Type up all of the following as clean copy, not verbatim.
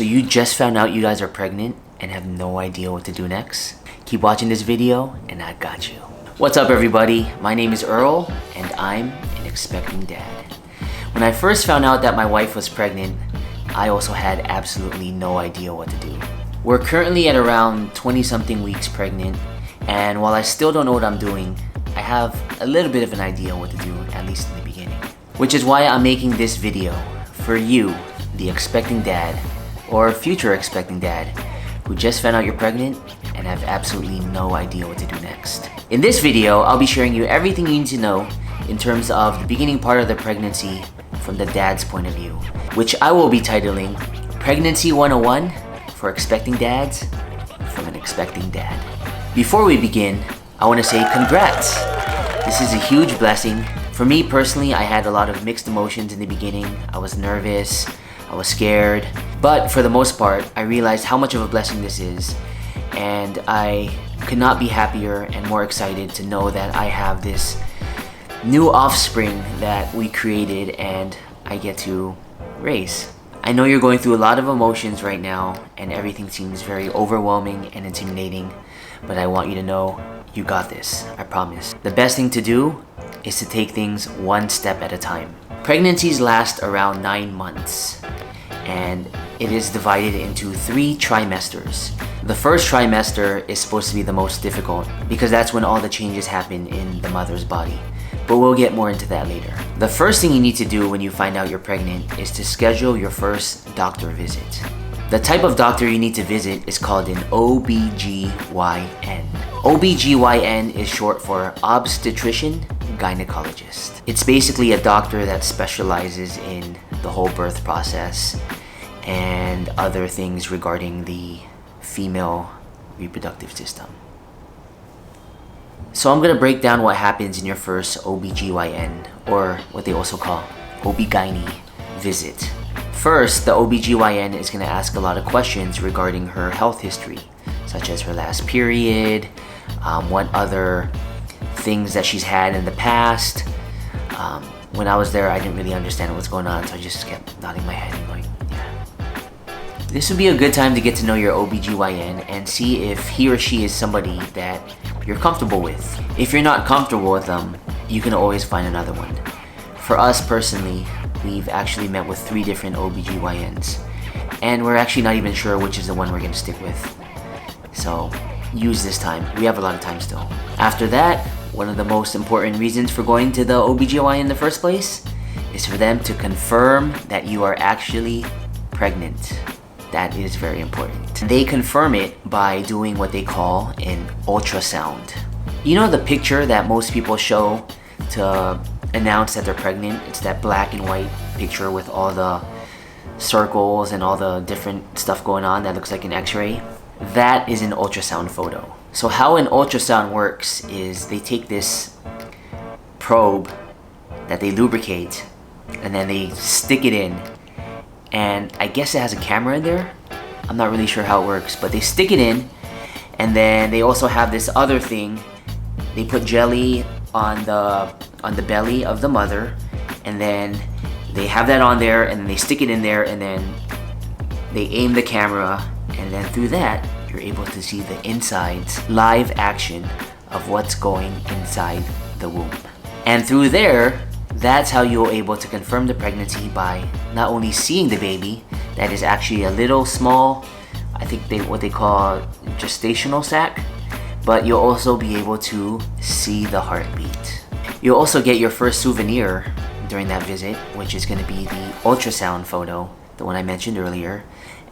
So you just found out you guys are pregnant and have no idea what to do next? Keep watching this video and I got you. What's up everybody? My name is Earl and I'm an expecting dad. When I first found out that my wife was pregnant, I also had absolutely no idea what to do. We're currently at around 20 something weeks pregnant, and while I still don't know what I'm doing, I have a little bit of an idea what to do, at least in the beginning. Which is why I'm making this video for you, the expecting dad, or future expecting dad, who just found out you're pregnant and have absolutely no idea what to do next. In this video, I'll be sharing you everything you need to know in terms of the beginning part of the pregnancy from the dad's point of view, which I will be titling Pregnancy 101 for expecting dads from an expecting dad. Before we begin, I want to say congrats! This is a huge blessing. For me personally, I had a lot of mixed emotions in the beginning. I was nervous, I was scared, but for the most part, I realized how much of a blessing this is, and I could not be happier and more excited to know that I have this new offspring that we created and I get to raise. I know you're going through a lot of emotions right now and everything seems very overwhelming and intimidating, but I want you to know you got this, I promise. The best thing to do is to take things one step at a time. Pregnancies last around 9 months and it is divided into 3 trimesters. The first trimester is supposed to be the most difficult because that's when all the changes happen in the mother's body. But we'll get more into that later. The first thing you need to do when you find out you're pregnant is to schedule your first doctor visit. The type of doctor you need to visit is called an OBGYN. OBGYN is short for obstetrician gynecologist. It's basically a doctor that specializes in the whole birth process and other things regarding the female reproductive system. So I'm gonna break down what happens in your first OBGYN, or what they also call OB-GYN visit. First, the OBGYN is gonna ask a lot of questions regarding her health history, such as her last period, what other things that she's had in the past. When I was there, I didn't really understand what's going on, so I just kept nodding my head and going, yeah. This would be a good time to get to know your OBGYN and see if he or she is somebody that you're comfortable with. If you're not comfortable with them, you can always find another one. For us personally, we've actually met with 3 different OBGYNs, and we're actually not even sure which is the one we're gonna stick with. So use this time. We have a lot of time still. After that, one of the most important reasons for going to the OBGYN in the first place is for them to confirm that you are actually pregnant. That is very important. They confirm it by doing what they call an ultrasound. You know the picture that most people show to announce that they're pregnant? It's that black and white picture with all the circles and all the different stuff going on that looks like an x-ray. That is an ultrasound photo. So how an ultrasound works is they take this probe that they lubricate and then they stick it in, and I guess it has a camera in there. I'm not really sure how it works, but they stick it in, and then they also have this other thing. They put jelly on the belly of the mother, and then they have that on there, and then they stick it in there, and then they aim the camera, and then through that you're able to see the insides, live action of what's going inside the womb. And through there, that's how you're able to confirm the pregnancy by not only seeing the baby that is actually a little small, I think what they call gestational sac, but you'll also be able to see the heartbeat. You'll also get your first souvenir during that visit, which is going to be the ultrasound photo, the one I mentioned earlier,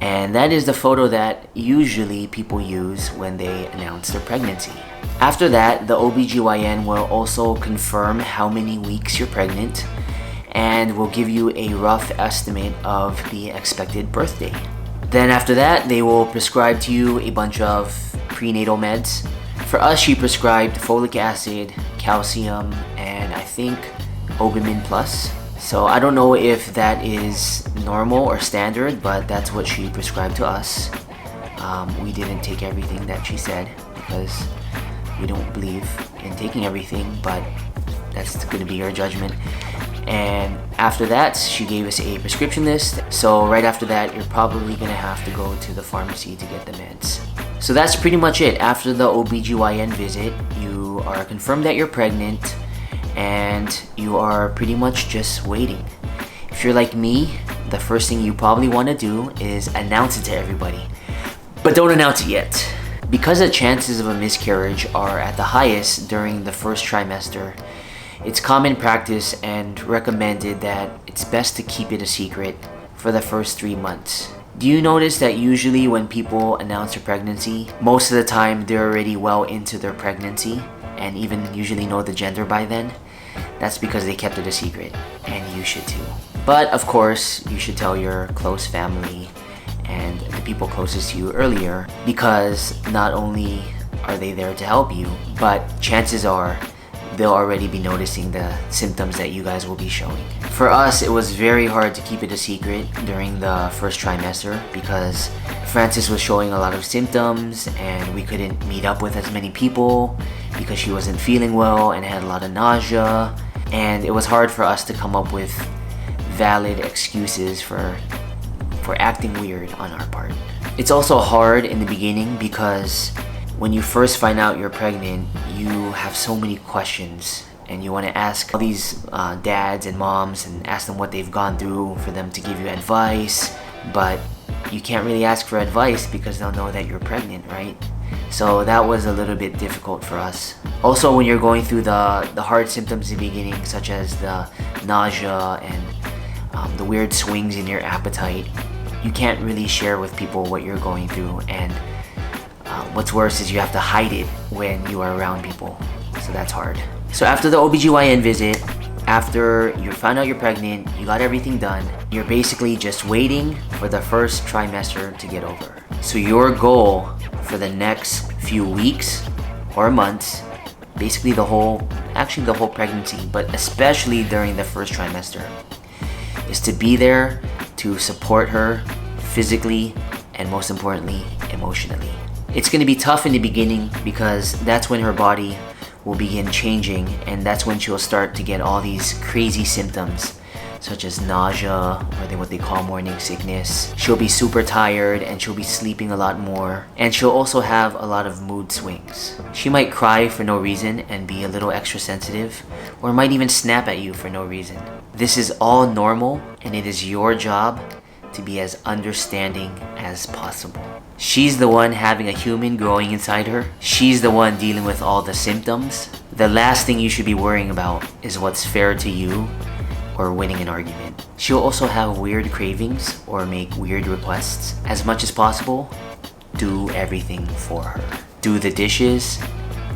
and that is the photo that usually people use when they announce their pregnancy. After that, the OBGYN will also confirm how many weeks you're pregnant and will give you a rough estimate of the expected birth date. Then after that, they will prescribe to you a bunch of prenatal meds. For us, she prescribed folic acid, calcium, and I think Obimin Plus. So I don't know if that is normal or standard, but that's what she prescribed to us. We didn't take everything that she said because we don't believe in taking everything, but that's going to be your judgment. And after that, she gave us a prescription list. So right after that, you're probably gonna have to go to the pharmacy to get the meds. So that's pretty much it. After the OBGYN visit, you are confirmed that you're pregnant and you are pretty much just waiting. If you're like me, the first thing you probably want to do is announce it to everybody. But don't announce it yet. Because the chances of a miscarriage are at the highest during the first trimester, it's common practice and recommended that it's best to keep it a secret for the first 3 months. Do you notice that usually when people announce their pregnancy, most of the time they're already well into their pregnancy and even usually know the gender by then? That's because they kept it a secret, and you should too. But of course, you should tell your close family and the people closest to you earlier, because not only are they there to help you, but chances are they'll already be noticing the symptoms that you guys will be showing. For us, it was very hard to keep it a secret during the first trimester because Frances was showing a lot of symptoms and we couldn't meet up with as many people because she wasn't feeling well and had a lot of nausea, and it was hard for us to come up with valid excuses for acting weird on our part. It's also hard in the beginning because when you first find out you're pregnant, you have so many questions and you want to ask all these dads and moms and ask them what they've gone through for them to give you advice, but you can't really ask for advice because they'll know that you're pregnant, right? So that was a little bit difficult for us. Also, when you're going through the hard symptoms in the beginning, such as the nausea and the weird swings in your appetite, you can't really share with people what you're going through, and what's worse is you have to hide it when you are around people, so that's hard. So after the OBGYN visit, after you found out you're pregnant, you got everything done, you're basically just waiting for the first trimester to get over. So your goal for the next few weeks or months, basically the whole pregnancy, but especially during the first trimester, is to be there to support her physically and most importantly, emotionally. It's going to be tough in the beginning because that's when her body will begin changing, and that's when she'll start to get all these crazy symptoms such as nausea, or what they call morning sickness. She'll be super tired and she'll be sleeping a lot more, and she'll also have a lot of mood swings. She might cry for no reason and be a little extra sensitive, or might even snap at you for no reason. This is all normal, and it is your job to be as understanding as possible. She's the one having a human growing inside her. She's the one dealing with all the symptoms. The last thing you should be worrying about is what's fair to you or winning an argument. She'll also have weird cravings or make weird requests. As much as possible, do everything for her. Do the dishes,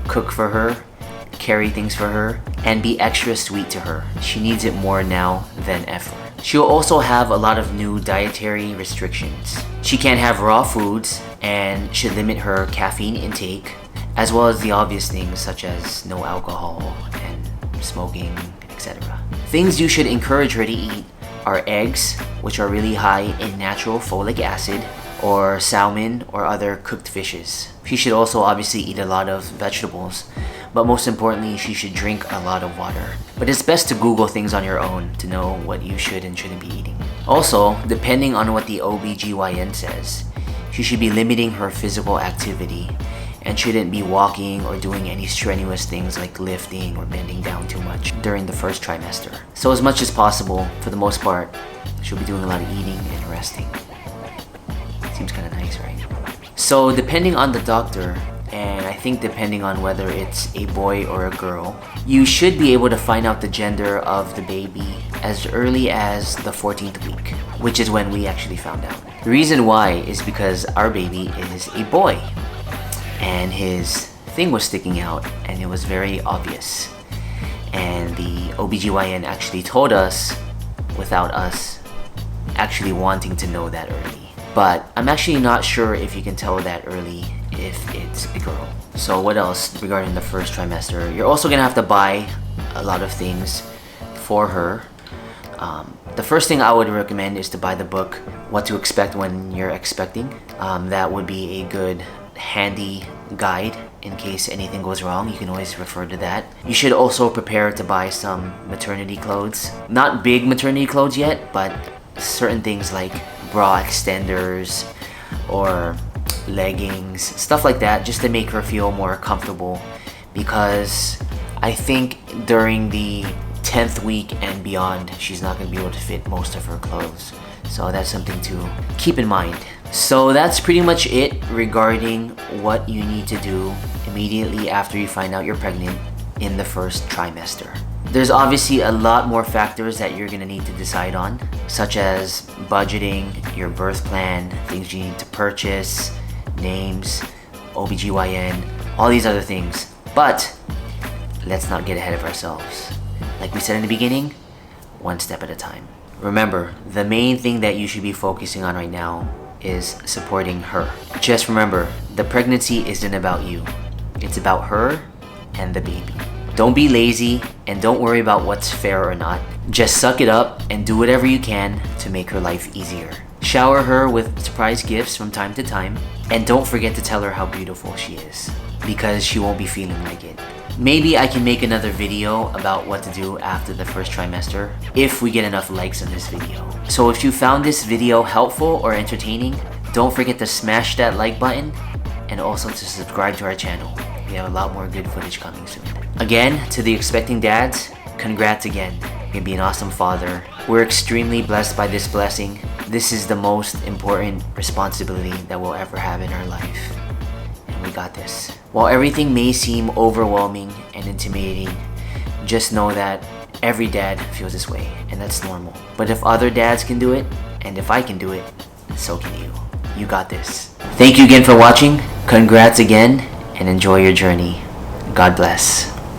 cook for her, carry things for her, and be extra sweet to her. She needs it more now than ever. She'll also have a lot of new dietary restrictions. She can't have raw foods and should limit her caffeine intake, as well as the obvious things such as no alcohol and smoking, etc. Things you should encourage her to eat are eggs, which are really high in natural folic acid, or salmon or other cooked fishes. She should also obviously eat a lot of vegetables, but most importantly, she should drink a lot of water. But it's best to Google things on your own to know what you should and shouldn't be eating. Also, depending on what the OBGYN says, she should be limiting her physical activity and shouldn't be walking or doing any strenuous things like lifting or bending down too much during the first trimester. So as much as possible, for the most part, she'll be doing a lot of eating and resting. Seems kind of nice, right? So depending on the doctor, and I think depending on whether it's a boy or a girl, you should be able to find out the gender of the baby as early as the 14th week, which is when we actually found out. The reason why is because our baby is a boy, and his thing was sticking out, and it was very obvious. And the OBGYN actually told us without us actually wanting to know that early. But I'm actually not sure if you can tell that early if it's a girl. So what else regarding the first trimester? You're also gonna have to buy a lot of things for her. The first thing I would recommend is to buy the book, What to Expect When You're Expecting. That would be a good handy guide in case anything goes wrong. You can always refer to that. You should also prepare to buy some maternity clothes. Not big maternity clothes yet, but certain things like bra extenders or leggings, stuff like that, just to make her feel more comfortable, because I think during the 10th week and beyond, she's not going to be able to fit most of her clothes. So that's something to keep in mind. So that's pretty much it regarding what you need to do immediately after you find out you're pregnant in the first trimester. There's obviously a lot more factors that you're gonna need to decide on, such as budgeting, your birth plan, things you need to purchase, names, OBGYN, all these other things. But let's not get ahead of ourselves. Like we said in the beginning, one step at a time. Remember, the main thing that you should be focusing on right now is supporting her. Just remember, the pregnancy isn't about you. It's about her and the baby. Don't be lazy and don't worry about what's fair or not. Just suck it up and do whatever you can to make her life easier. Shower her with surprise gifts from time to time, and don't forget to tell her how beautiful she is, because she won't be feeling like it. Maybe I can make another video about what to do after the first trimester if we get enough likes on this video. So if you found this video helpful or entertaining, don't forget to smash that like button and also to subscribe to our channel. We have a lot more good footage coming soon. Again, to the expecting dads, congrats again. You're gonna be an awesome father. We're extremely blessed by this blessing. This is the most important responsibility that we'll ever have in our life. We got this. While everything may seem overwhelming and intimidating, just know that every dad feels this way, and that's normal. But if other dads can do it, and if I can do it, so can you. You got this. Thank you again for watching. Congrats again, and enjoy your journey. God bless.